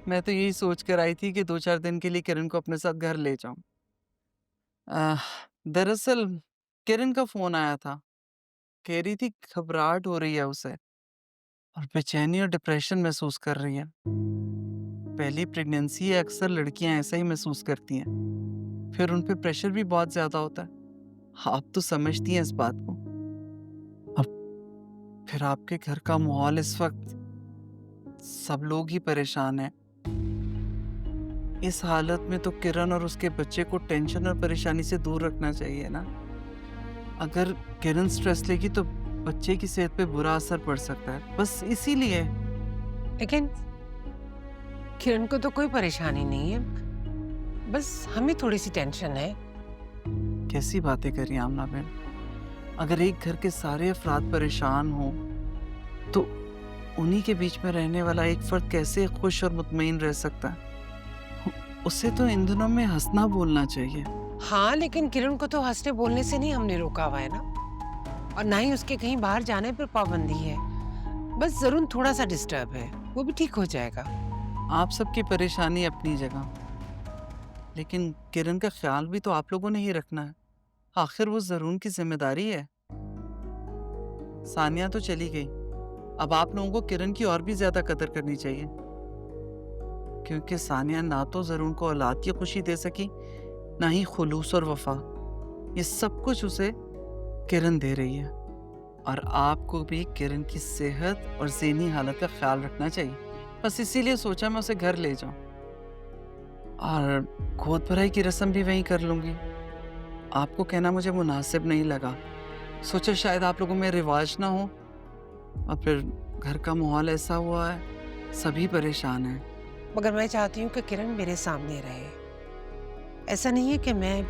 मैं तो यही सोच कर आई थी कि 2-4 दिन के लिए किरण को अपने साथ घर ले जाऊँ। अ, दरअसल किरण का फ़ोन आया था, कह रही थी घबराहट हो रही है उसे और बेचैनी और डिप्रेशन महसूस कर रही है। पहली प्रेगनेंसी है, अक्सर लड़कियाँ ऐसा ही महसूस करती हैं। फिर उन पे प्रेशर भी बहुत ज़्यादा होता है। आप तो समझती हैं इस बात को। अब फिर आपके घर का माहौल इस वक़्त सब लोग ही परेशान हैं। इस हालत में तो किरण और उसके बच्चे को टेंशन और परेशानी से दूर रखना चाहिए ना। अगर किरण स्ट्रेस लेगी तो बच्चे की सेहत पे बुरा असर पड़ सकता है। बस इसीलिए लेकिन किरण को तो कोई परेशानी नहीं है, बस हमें थोड़ी सी टेंशन है। कैसी बातें कर रही हैं आमना बहन? अगर एक घर के सारे अफराद परेशान हों, तो उन्हीं के बीच में रहने वाला एक फर्द कैसे खुश और मुतमईन रह सकता है? उसे तो इन दिनों में हँसना बोलना चाहिए। हाँ, लेकिन किरण को तो हंसने बोलने से नहीं हमने रोका हुआ है ना, और ना ही उसके कहीं बाहर जाने पर पाबंदी है। बस जरूर थोड़ा सा डिस्टर्ब है, वो भी ठीक हो जाएगा। आप सबकी परेशानी अपनी जगह, लेकिन किरण का ख्याल भी तो आप लोगों ने ही रखना है। आखिर वो ज़रून की ज़िम्मेदारी है। सानिया तो चली गई, अब आप लोगों को किरण की और भी ज़्यादा कदर करनी चाहिए, क्योंकि सानिया ना तो ज़रून को औलाद की खुशी दे सकी, ना ही खुलूस और वफ़ा। ये सब कुछ उसे किरण दे रही है और आपको भी किरण की सेहत और ज़हनी हालत का ख्याल रखना चाहिए। बस इसीलिए सोचा मैं उसे घर ले जाऊँ और गोद भराई की रस्म भी वहीं कर लूँगी। आपको कहना मुझे मुनासिब नहीं लगा। सोचा शायद आप लोगों में रिवाज ना हो और फिर घर का माहौल ऐसा हुआ है, सभी परेशान हैं। मगर मैं चाहती हूँ कि किरण मेरे सामने रहे। ऐसा नहीं है कि मैं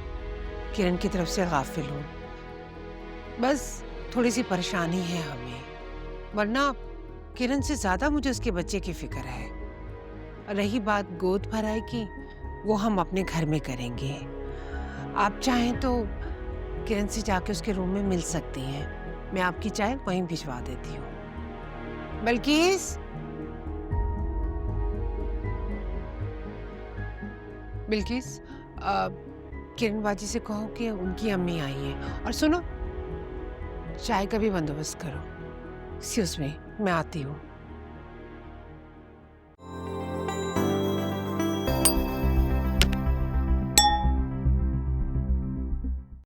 किरण की तरफ से गाफिल हूँ, बस थोड़ी सी परेशानी है हमें, वरना किरण से ज्यादा मुझे उसके बच्चे की फिक्र है। और रही बात गोद भराई की, वो हम अपने घर में करेंगे। आप चाहें तो किरण से जाके उसके रूम में मिल सकती हैं। मैं आपकी चाय वहीं भिजवा देती हूँ। बल्किस, बिल्किस, किरण बाजी से कहो कि उनकी अम्मी आई है। और सुनो, चाय का भी बंदोबस्त करो। एक्सक्यूज मी, मैं आती हूँ।